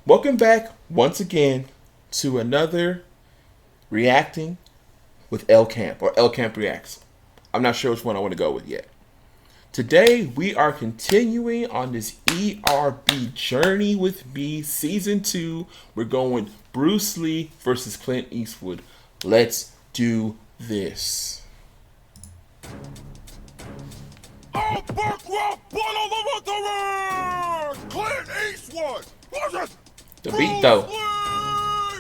Welcome back once again to another reacting with L Camp or L Camp Reacts. I'm not sure which one I want to go with yet. Today we are continuing on this ERB journey with me, season 2. We're going Bruce Lee versus Clint Eastwood. Let's do this. I'll bankrupt one of the Wanderers! Clint Eastwood! What's it? The beat though.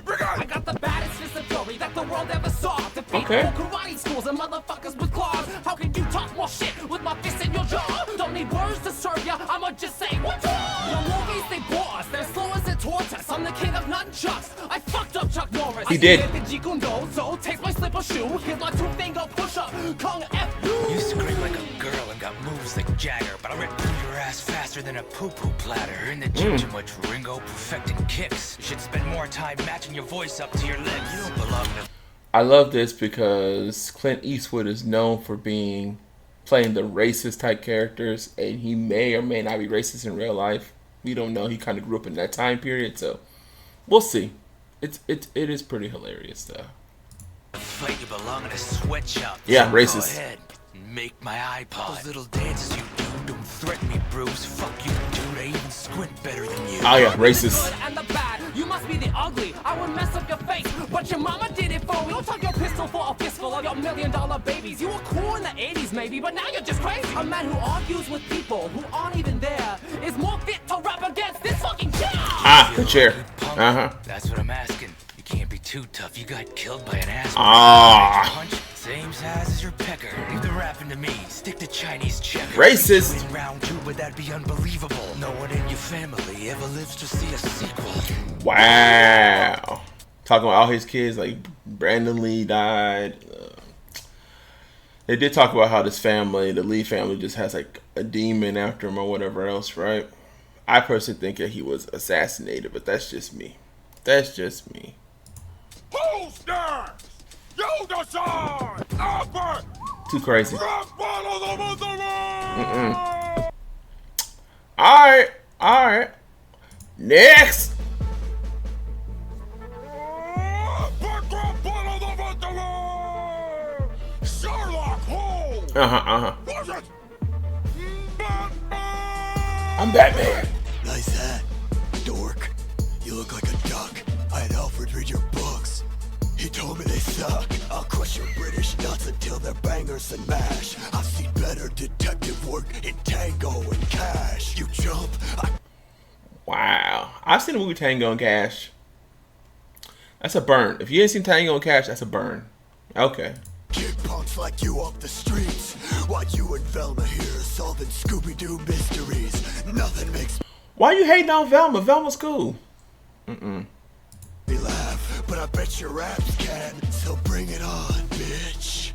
I got the baddest disability that the world ever saw. Defeat Okay. all karate schools and motherfuckers with claws. How can you talk more shit with my fist in your jaw? Don't need words to serve ya, I'ma just say what's wrong? Your movies, they bore us, they're slow as a tortoise. I'm the king of nunchucks, I fucked up Chuck Norris. He did. I the Jeet Do, so take my slipper shoe. Here's my two-finger push-up, Kung F you. You scream like a girl and got moves like Jagger, but I'll rip through your ass faster than a poo-poo platter. You're in the gym too much, Ringo, perfecting kicks. You should spend more time matching your voice up to your lips. You don't belong to... I love this because Clint Eastwood is known for playing the racist type characters, and he may or may not be racist in real life. We don't know. He kind of grew up in that time period, so we'll see. It is pretty hilarious though. Fight, you belong in a sweatshop. Yeah, So racist. Go ahead, make my iPod. Those little dances you do, don't threaten me, Bruce. Fuck you, dude. I even squint better than you. Oh yeah, The racist. good and the bad, you must be the ugly. I would mess up your face, but your mama did it for me. Don't tuck your pistol for a fistful of your $1 million babies. You were cool in the 80s maybe, but now you're just crazy. A man who argues with people who aren't even there is more fit to rap against this fucking chair. Ah, the chair. Punk. Uh-huh. That's what I'm asking. You can't be too tough. You got killed by an asshole. Ah. Punch, same size as your pecker. Leave the rapping to me. Stick to Chinese checker. Racist. In round 2, but that'd be unbelievable. No one in your family ever lives to see a sequel. Wow. Talking about all his kids, like Brandon Lee died. They did talk about how this family, the Lee family, just has like a demon after him or whatever else, right? I personally think that he was assassinated, but that's just me. That's just me. Who's next? You decide! Albert! Too crazy. Rock bottle the Wanderers! Alright. Next. Bankrupt one of the Wanderers! Sherlock Holmes! What's it? Batman! I'm Batman. Nice hat, dork. You look like a duck. I had Alfred read your books. He told me they suck. I'll crush your British nuts until they're bangers and mash. I've seen better detective work in Tango and Cash. You jump, Wow. I've seen the movie Tango and Cash. That's a burn. If you ain't seen Tango and Cash, that's a burn. Okay. kick punks like you off the streets. While you and Velma here solving Scooby-Doo mysteries. Nothing makes Why you hating on Velma? Velma's cool. me laugh, but I bet your raps can. So bring it on, bitch.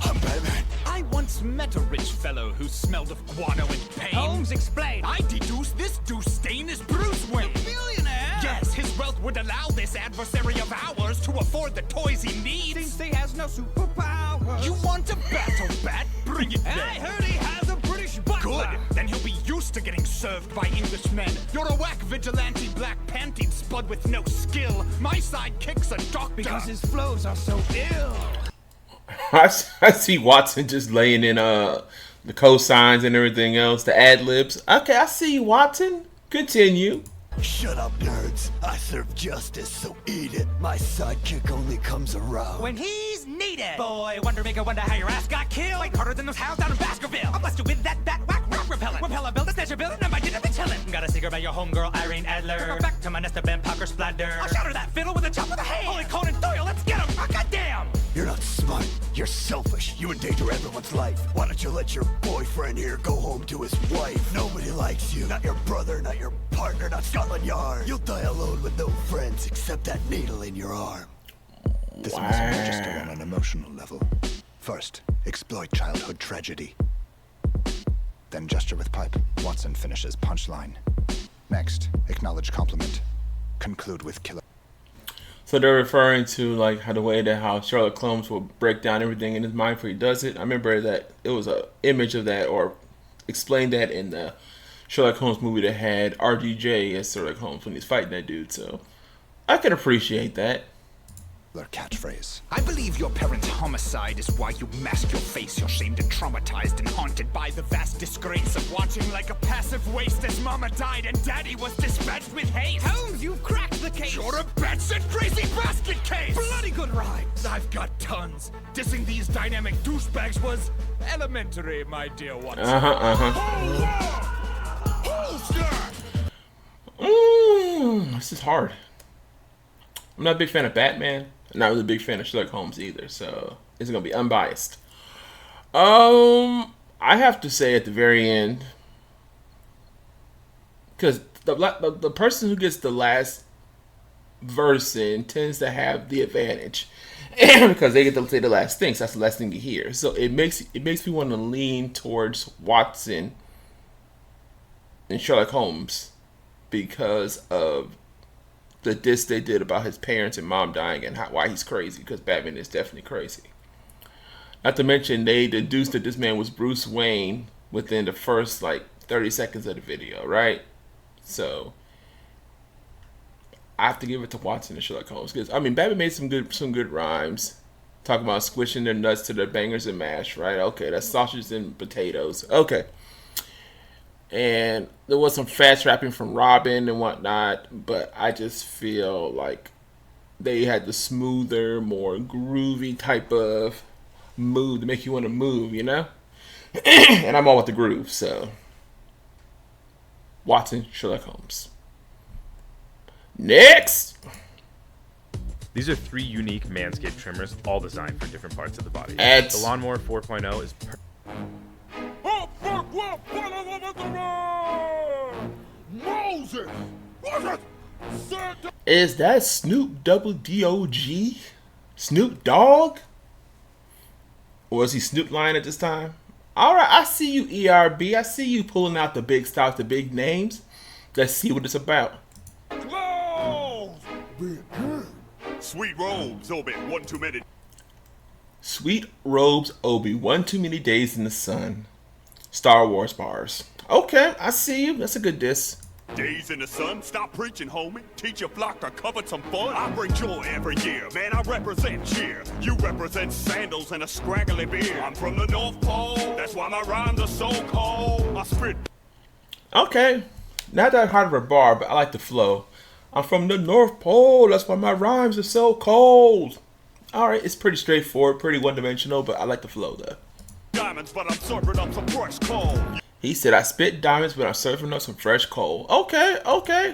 I'm Batman. I once met a rich fellow who smelled of guano and pain. Holmes, explain. I deduce this deuce stain is Bruce Wayne. The billionaire? Yes, his wealth would allow this adversary of ours to afford the toys he needs. Since he has no superpowers. You want a battle bat? Bring it then. I heard he has a British butler. Good. Then he'll be used to getting served by Englishmen. You're a whack vigilante black panty spud with no skill. My sidekick's a doctor. Because his flows are so ill. I see Watson just laying in the cosigns and everything else, the ad libs. Okay, I see you, Watson. Continue. Shut up, nerds. I serve justice, so eat it. My sidekick only comes around. When he's needed. Boy, wonder make a wonder how your ass got killed. Fight harder than those hounds down in Baskerville. I'll blast you with that whack rap repellent. Repeller build a snatcher building and by dinner be chillin'. Got a secret about your homegirl Irene Adler. Bring her back to my nest of Ben Parker splatter. I'll shatter that fiddle with a chop of the hand. Holy Conan Doyle, let's get him. Oh, goddamn. You're not smart. You're selfish. You endanger everyone's life. Why don't you let your boyfriend here go home to his wife? Nobody likes you. Not your brother, not your partner, not Scotland Yard. You'll die alone with no friends except that needle in your arm. This was a register on an emotional level. First, exploit childhood tragedy. Then gesture with pipe. Watson finishes punchline. Next, acknowledge compliment. Conclude with killer. So they're referring to like how the way that how Sherlock Holmes will break down everything in his mind before he does it. I remember that it was a image of that or explained that in the Sherlock Holmes movie that had RDJ as Sherlock Holmes when he's fighting that dude. So I can appreciate that. Their catchphrase. I believe your parents' homicide is why you mask your face. You're shamed and traumatized and haunted by the vast disgrace of watching like a passive waste as mama died and daddy was dispatched with hate. Holmes, you've cracked the case. You're a batshit crazy basket case. Bloody good rhymes. I've got tons. Dissing these dynamic douchebags was elementary, my dear Watson. This is hard. I'm not a big fan of Batman. I'm not really a big fan of Sherlock Holmes either, so it's gonna be unbiased. I have to say at the very end, because the person who gets the last verse in tends to have the advantage, because they get to say the last thing. So that's the last thing you hear. So it makes me want to lean towards Watson and Sherlock Holmes because of the diss they did about his parents and mom dying and why he's crazy, because Batman is definitely crazy. Not to mention they deduced that this man was Bruce Wayne within the first 30 seconds of the video, right? So I have to give it to Watson and Sherlock Holmes, because Batman made some good rhymes, talking about squishing their nuts to their bangers and mash, right? Okay, that's sausages and potatoes. Okay. And there was some fast rapping from Robin and whatnot, but I just feel like they had the smoother, more groovy type of move to make you want to move, you know? And I'm all with the groove, so Watson, Sherlock Holmes. Next! These are 3 unique Manscaped trimmers, all designed for different parts of the body. Ads. The Lawnmower 4.0 is Moses! Is that Snoop Dogg? Snoop Dogg? Or is he Snoop Lion at this time? Alright, I see you, ERB. I see you pulling out the big stock, the big names. Let's see what it's about. Sweet robes, Obi, one too many. Sweet robes, Obi, one too many days in the sun. Star Wars bars. Okay, I see you. That's a good diss. Days in the sun, stop preaching, homie. Teach your flock to cover some fun. I bring joy every year, man. I represent cheer. You represent sandals and a scraggly beard. I'm from the North Pole, that's why my rhymes are so cold. I spit. Okay, not that hard of a bar, but I like the flow. I'm from the North Pole, that's why my rhymes are so cold. Alright, it's pretty straightforward, pretty one-dimensional, but I like the flow though. Diamonds, but I'm serving up some fresh coal. He said, I spit diamonds, but I'm serving up some fresh coal. Okay,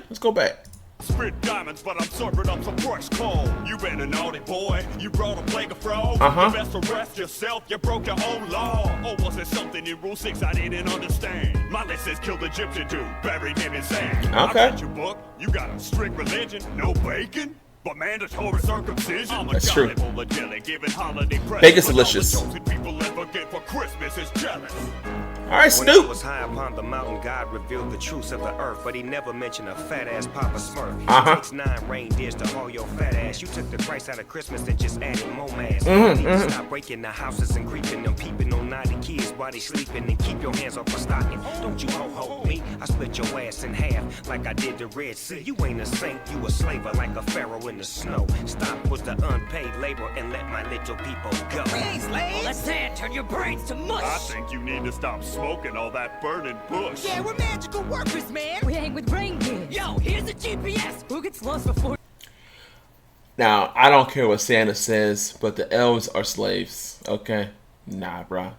let's go back. Spit diamonds, but I'm serving up some fresh coal. You been a naughty boy, you brought a plague of fraud. Uh-huh. You best arrest yourself, you broke your own law. Or was it something in Rule 6 I didn't understand? My list says killed Egyptian dude, buried him in sand. Okay. I read your book, you got a strict religion, no bacon? But mandatory circumcision. I'm a That's true. bowl of jelly, giving holiday presents. Bacon's but all delicious. the chosen people ever get for Christmas is jealous. Alright, When I Snoop. was high upon the mountain, God revealed the truths of the earth, but he never mentioned a fat ass Papa Smurf. It takes 9 reindeers to haul your fat ass. You took the price out of Christmas and just added more mass. You need to stop breaking the houses and creeping and peeping on naughty kids while they sleeping, and keep your hands off my stocking. Don't you ho me? I split your ass in half like I did the Red Sea. You ain't a saint, you a slaver like a pharaoh in the snow. Stop with the unpaid labor and let my little people go. Let's sand turn your brains to mush. I think you need to stop smoking all that burning bush. Yeah, we're magical workers, man. We hang with reindeer. Yo, here's a GPS. Who gets lost before? Now, I don't care what Santa says, but the elves are slaves. Okay? Nah, bruh.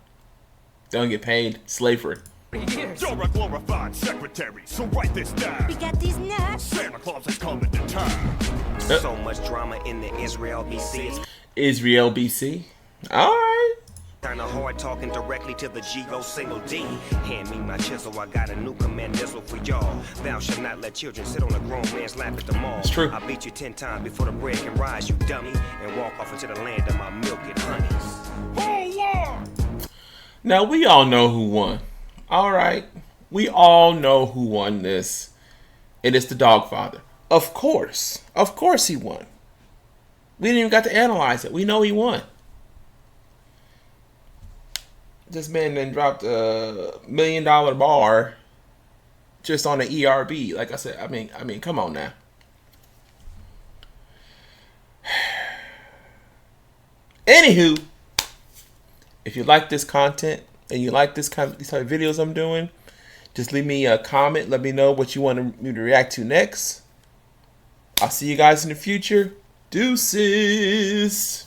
They don't get paid. Slavery. Years. You're a glorified secretary, so write this down. We got these nuts. Santa Claus is coming to town. So much drama in the Israel BC. It's Israel, BC. Alright. kinda hard talking directly to the G-O single D. Hand me my chisel, I got a new command missile for y'all. Thou shalt not let children sit on a grown man's lap at the mall. It's true. I beat you 10 times before the bread can rise, you dummy, and walk off into the land of my milk and honeys. Now, we all know who won. Alright. We all know who won this. It is the Dogfather. Of course. Of course he won. We didn't even got to analyze it. We know he won. This man then dropped $1 million bar just on an ERB. Like I said, I mean, come on now. Anywho, if you like this content and you like these type of videos I'm doing, just leave me a comment. Let me know what you want me to react to next. I'll see you guys in the future. Deuces.